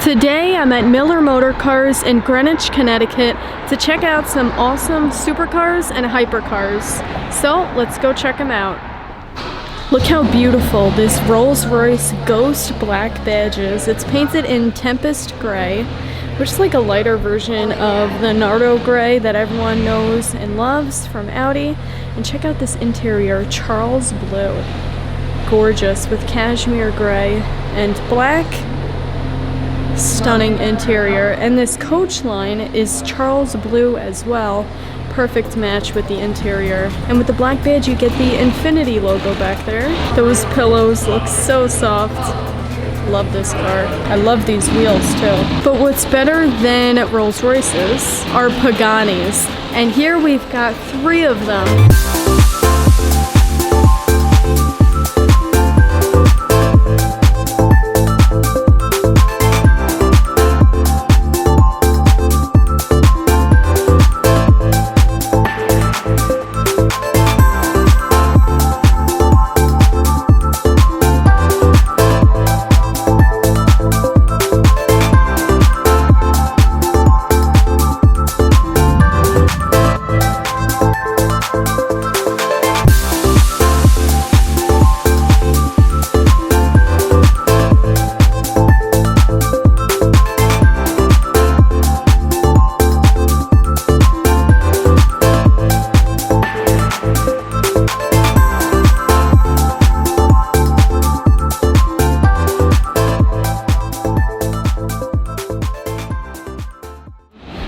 Today I'm at Miller Motor Cars in Greenwich, Connecticut to check out some awesome supercars and hypercars. So let's go check them out. Look how beautiful this Rolls-Royce Ghost Black badge is. It's painted in Tempest Gray, which is like a lighter version of the Nardo Gray that everyone knows and loves from Audi. And check out this interior, Charles Blue. Gorgeous with cashmere gray and black. Stunning interior, and this coach line is Charles Blue as well. Perfect match with the interior, and with the black badge you get the Infinity logo back there. Those pillows look so soft. Love this car. I love these wheels too. But what's better than Rolls-Royces are Paganis, and here we've got 3 of them.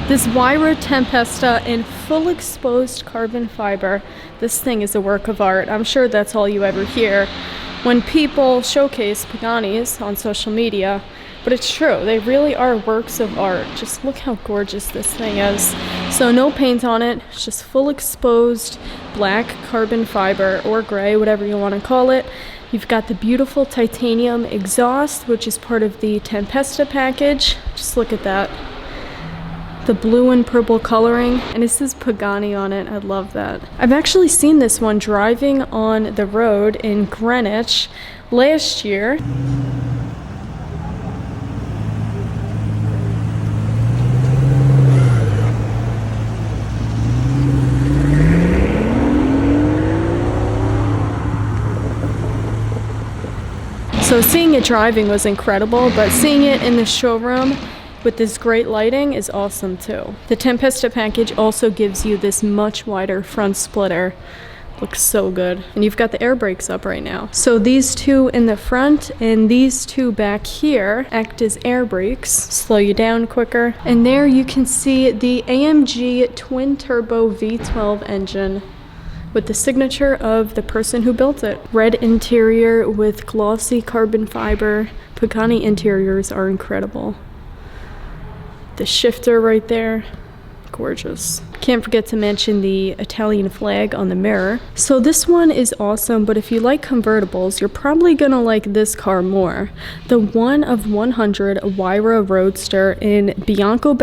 This Huayra Tempesta in full exposed carbon fiber. This thing is a work of art. I'm sure that's all you ever hear when people showcase Paganis on social media, but it's true. They really are works of art. Just look how gorgeous this thing is. So no paint on it, it's just full exposed black carbon fiber or gray, whatever you want to call it. You've got the beautiful titanium exhaust, which is part of the Tempesta package. Just look at that. The blue and purple coloring, and it says Pagani on it. I love that. I've actually seen this one driving on the road in Greenwich last year. So seeing it driving was incredible, but seeing it in the showroom with this great lighting is awesome too. The Tempesta package also gives you this much wider front splitter. Looks so good. And you've got the air brakes up right now. So these 2 in the front and these 2 back here act as air brakes, slow you down quicker. And there you can see the AMG twin turbo V12 engine with the signature of the person who built it. Red interior with glossy carbon fiber. Pagani interiors are incredible. The shifter right there, gorgeous. Can't forget to mention the Italian flag on the mirror. So this one is awesome, but if you like convertibles, you're probably gonna like this car more. The 1 of 100 Huayra Roadster in Bianco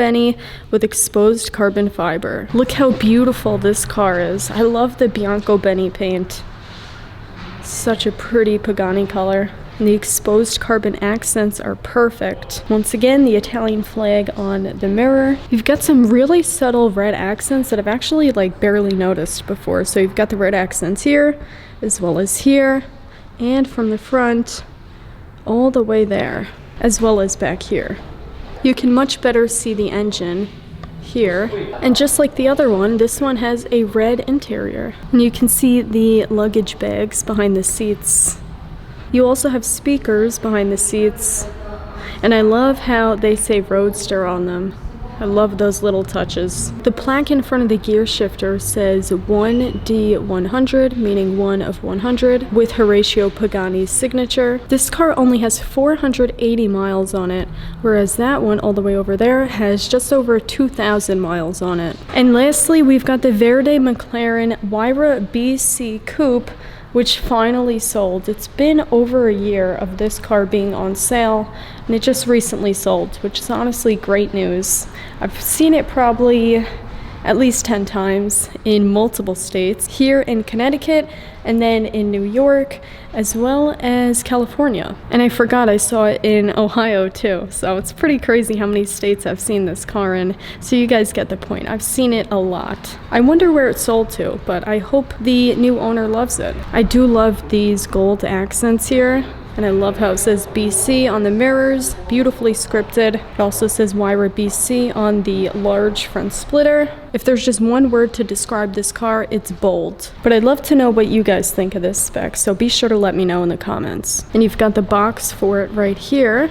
with exposed carbon fiber. Look how beautiful this car is. I love the Bianco paint. Such a pretty Pagani color. And the exposed carbon accents are perfect. Once again, the Italian flag on the mirror. You've got some really subtle red accents that I've actually like barely noticed before. So you've got the red accents here, as well as here, and from the front, all the way there, as well as back here. You can much better see the engine here. And just like the other one, this one has a red interior. And you can see the luggage bags behind the seats. You also have speakers behind the seats, and I love how they say Roadster on them. I love those little touches. The plaque in front of the gear shifter says 1D100, meaning 1 of 100, with Horacio Pagani's signature. This car only has 480 miles on it, whereas that one all the way over there has just over 2,000 miles on it. And lastly, we've got the Verde McLaren Huayra BC Coupe, which finally sold. It's been over a year of this car being on sale, and it just recently sold, which is honestly great news. I've seen it probably at least 10 times in multiple states, here in Connecticut, and then in New York, as well as California. And I forgot I saw it in Ohio too, so it's pretty crazy how many states I've seen this car in. So you guys get the point. I've seen it a lot. I wonder where it sold to, but I hope the new owner loves it. I do love these gold accents here. And I love how it says BC on the mirrors, beautifully scripted. It also says Huayra BC on the large front splitter. If there's just one word to describe this car, it's bold. But I'd love to know what you guys think of this spec, so be sure to let me know in the comments. And you've got the box for it right here,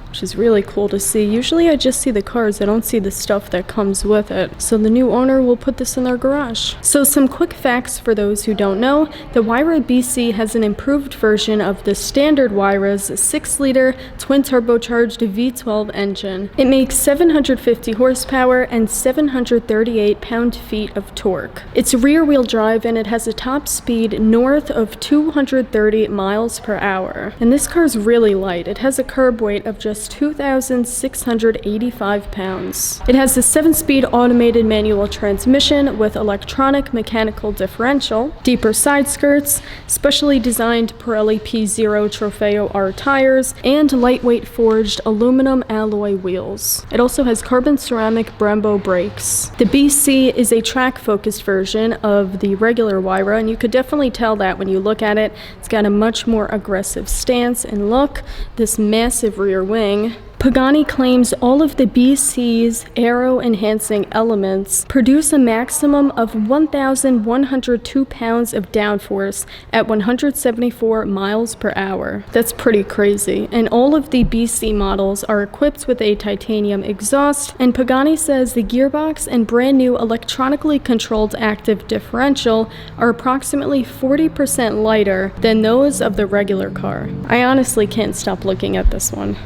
which is really cool to see. Usually I just see the cars, I don't see the stuff that comes with it. So the new owner will put this in their garage. So some quick facts for those who don't know. The Huayra BC has an improved version of the standard Huayras 6-liter twin turbocharged V12 engine. It makes 750 horsepower and 738 pound-feet of torque. It's rear-wheel drive and it has a top speed north of 230 miles per hour. And this car is really light. It has a curb weight of just 2,685 pounds. It has a 7-speed automated manual transmission with electronic mechanical differential, deeper side skirts, specially designed Pirelli P0 Trofeo R tires, and lightweight forged aluminum alloy wheels. It also has carbon ceramic Brembo brakes. The BC is a track-focused version of the regular Huayra, and you could definitely tell that when you look at it. It's got a much more aggressive stance and look, this massive rear wing. Pagani claims all of the BC's aero-enhancing elements produce a maximum of 1,102 pounds of downforce at 174 miles per hour. That's pretty crazy. And all of the BC models are equipped with a titanium exhaust, and Pagani says the gearbox and brand new electronically controlled active differential are approximately 40% lighter than those of the regular car. I honestly can't stop looking at this one.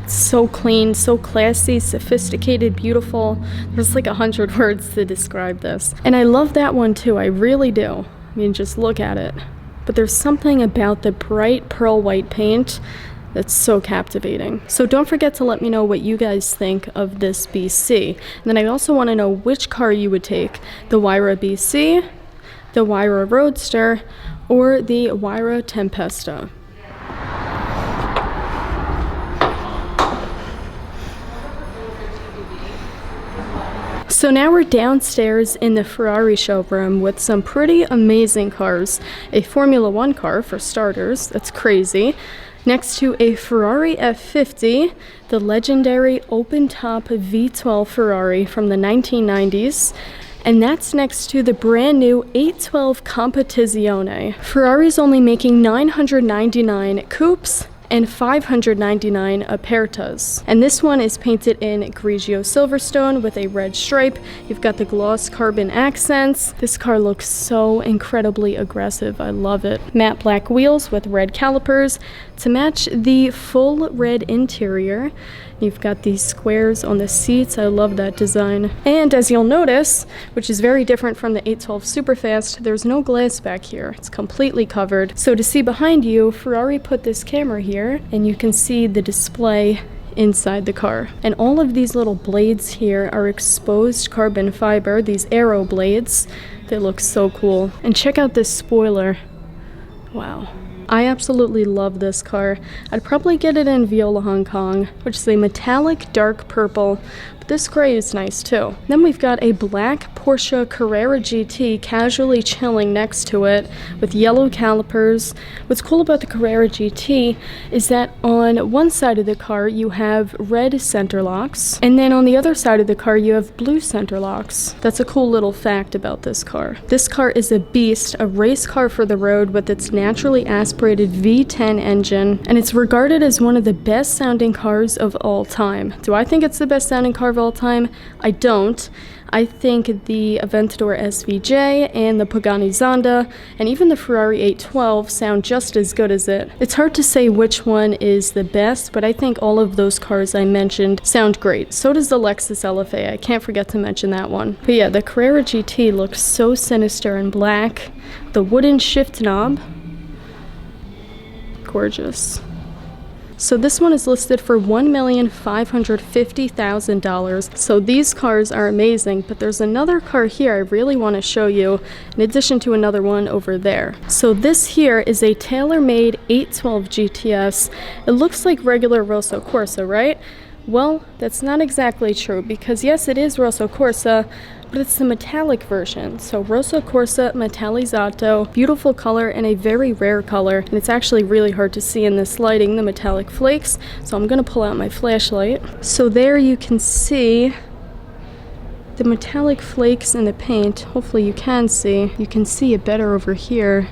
So clean, so classy, sophisticated, beautiful. There's like 100 words to describe this. And I love that one too, I really do. I mean, just look at it. But there's something about the bright pearl white paint that's so captivating. So don't forget to let me know what you guys think of this BC. And then I also want to know which car you would take. The Huayra BC, the Huayra Roadster, or the Huayra Tempesta. So now we're downstairs in the Ferrari showroom with some pretty amazing cars. A Formula 1 car for starters, that's crazy. Next to a Ferrari F50, the legendary open-top V12 Ferrari from the 1990s. And that's next to the brand new 812 Competizione. Ferrari's only making 999 coupes and 599 Apertas. And this one is painted in Grigio Silverstone with a red stripe. You've got the gloss carbon accents. This car looks so incredibly aggressive. I love it. Matte black wheels with red calipers to match the full red interior. You've got these squares on the seats. I love that design. And as you'll notice, which is very different from the 812 Superfast, there's no glass back here. It's completely covered. So to see behind you, Ferrari put this camera here, and you can see the display inside the car. And all of these little blades here are exposed carbon fiber, these aero blades. They look so cool. And check out this spoiler. Wow. I absolutely love this car. I'd probably get it in Viola Hong Kong, which is a metallic dark purple. But this gray is nice too. Then we've got a black Porsche Carrera GT casually chilling next to it with yellow calipers. What's cool about the Carrera GT is that on one side of the car you have red center locks, and then on the other side of the car you have blue center locks. That's a cool little fact about this car. This car is a beast, a race car for the road with its naturally aspirated V10 engine, and it's regarded as one of the best sounding cars of all time. Do I think it's the best sounding car of all time? I don't. I think the Aventador SVJ and the Pagani Zonda and even the Ferrari 812 sound just as good as it. It's hard to say which one is the best, but I think all of those cars I mentioned sound great. So does the Lexus LFA. I can't forget to mention that one. But yeah, the Carrera GT looks so sinister in black. The wooden shift knob. Gorgeous. So this one is listed for $1,550,000. So these cars are amazing, but there's another car here I really want to show you in addition to another one over there. So this here is a Tailor Made 812 GTS. It looks like regular Rosso Corsa, right? Well, that's not exactly true, because yes, it is Rosso Corsa, but it's the metallic version. So Rosso Corsa Metallizzato, beautiful color and a very rare color. And it's actually really hard to see in this lighting, the metallic flakes. So I'm gonna pull out my flashlight. So there you can see the metallic flakes in the paint. Hopefully you can see. You can see it better over here.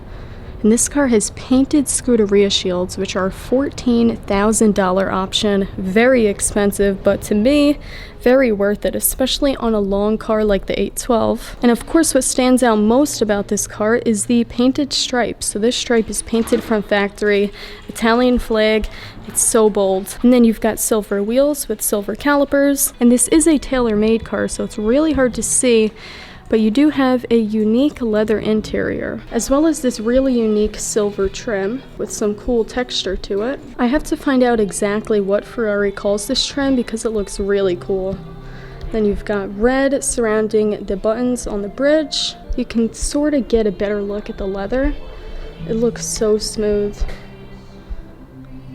And this car has painted Scuderia shields, which are $14,000 option. Very expensive, but to me, very worth it, especially on a long car like the 812. And of course, what stands out most about this car is the painted stripe. So this stripe is painted from factory, Italian flag. It's so bold. And then you've got silver wheels with silver calipers. And this is a tailor-made car, so it's really hard to see. But you do have a unique leather interior, as well as this really unique silver trim with some cool texture to it. I have to find out exactly what Ferrari calls this trim because it looks really cool. Then you've got red surrounding the buttons on the bridge. You can sort of get a better look at the leather. It looks so smooth.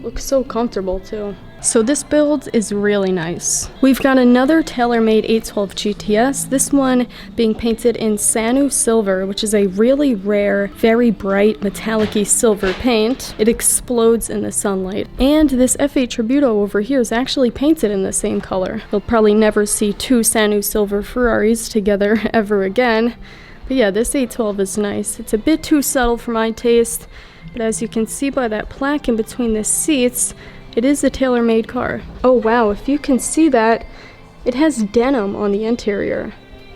Looks so comfortable too. So this build is really nice. We've got another Tailor Made 812 GTS, this one being painted in Sanu Silver, which is a really rare, very bright, metallic-y silver paint. It explodes in the sunlight. And this F8 Tributo over here is actually painted in the same color. You'll probably never see two Sanu Silver Ferraris together ever again. But yeah, this 812 is nice. It's a bit too subtle for my taste, but as you can see by that plaque in between the seats, it is a tailor-made car. Oh wow, if you can see that, it has denim on the interior.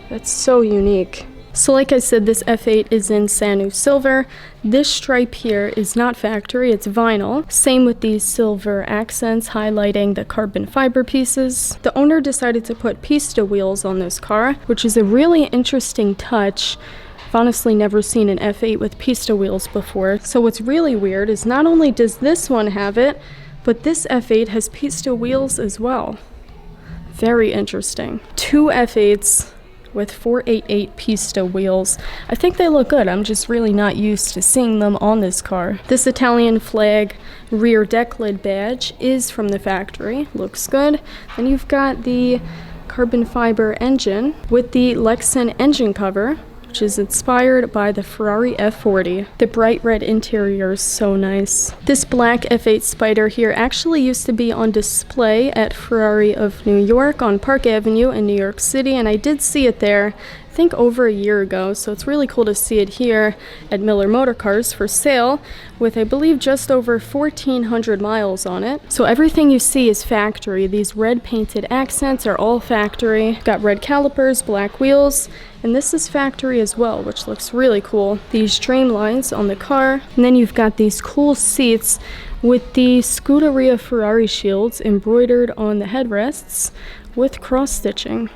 That's so unique. So like I said, this F8 is in Sanu Silver. This stripe here is not factory, it's vinyl. Same with these silver accents highlighting the carbon fiber pieces. The owner decided to put pista wheels on this car, which is a really interesting touch. I've honestly never seen an F8 with pista wheels before. So what's really weird is not only does this one have it, but this F8 has pista wheels as well. Very interesting. Two F8s with 488 pista wheels. I think they look good. I'm just really not used to seeing them on this car. This Italian flag rear deck lid badge is from the factory. Looks good. Then you've got the carbon fiber engine with the Lexan engine cover, which is inspired by the Ferrari F40. The bright red interior is so nice. This black F8 Spider here actually used to be on display at Ferrari of New York on Park Avenue in New York City, and I did see it there, I think over a year ago, so it's really cool to see it here at Miller Motor Cars for sale with, I believe, just over 1,400 miles on it. So everything you see is factory. These red painted accents are all factory. Got red calipers, black wheels, and this is factory as well, which looks really cool. These streamlines on the car, and then you've got these cool seats with the Scuderia Ferrari shields embroidered on the headrests with cross stitching.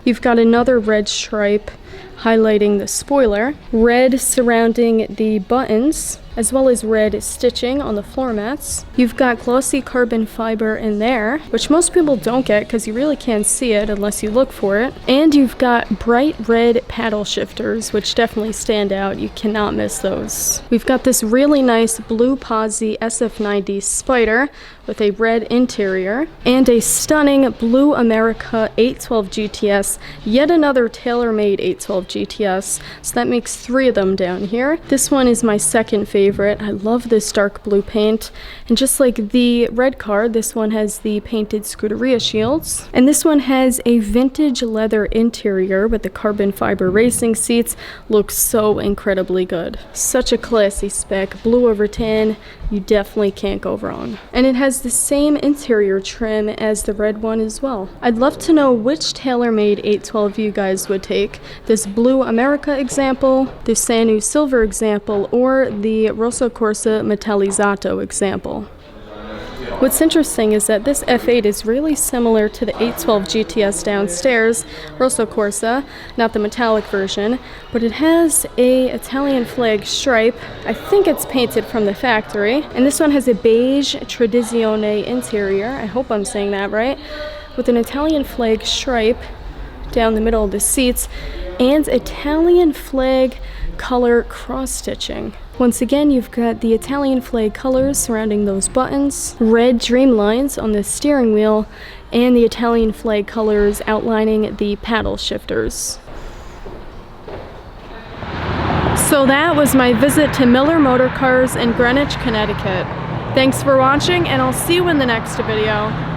You've got another red stripe highlighting the spoiler, red surrounding the buttons, as well as red stitching on the floor mats. You've got glossy carbon fiber in there, which most people don't get because you really can't see it unless you look for it. And you've got bright red paddle shifters, which definitely stand out. You cannot miss those. We've got this really nice blue Pozzi SF90 Spider with a red interior, and a stunning blue America 812 GTS, yet another tailor-made 812 GTS, so that makes 3 of them down here. This one is my second favorite. I love this dark blue paint, and just like the red car, this one has the painted Scuderia shields, and this one has a vintage leather interior with the carbon fiber racing seats. Looks so incredibly good. Such a classy spec, blue over tan, you definitely can't go wrong. And it has the same interior trim as the red one as well. I'd love to know which tailor-made 812 you guys would take. This blue America example, the Sanu Silver example, or the Rosso Corsa Metallizzato example. What's interesting is that this F8 is really similar to the 812 GTS downstairs, Rosso Corsa, not the metallic version, but it has a Italian flag stripe. I think it's painted from the factory. And this one has a beige Tradizione interior, I hope I'm saying that right, with an Italian flag stripe down the middle of the seats and Italian flag color cross-stitching. Once again, you've got the Italian flag colors surrounding those buttons, red dream lines on the steering wheel, and the Italian flag colors outlining the paddle shifters. So that was my visit to Miller Motor Cars in Greenwich, Connecticut. Thanks for watching, and I'll see you in the next video.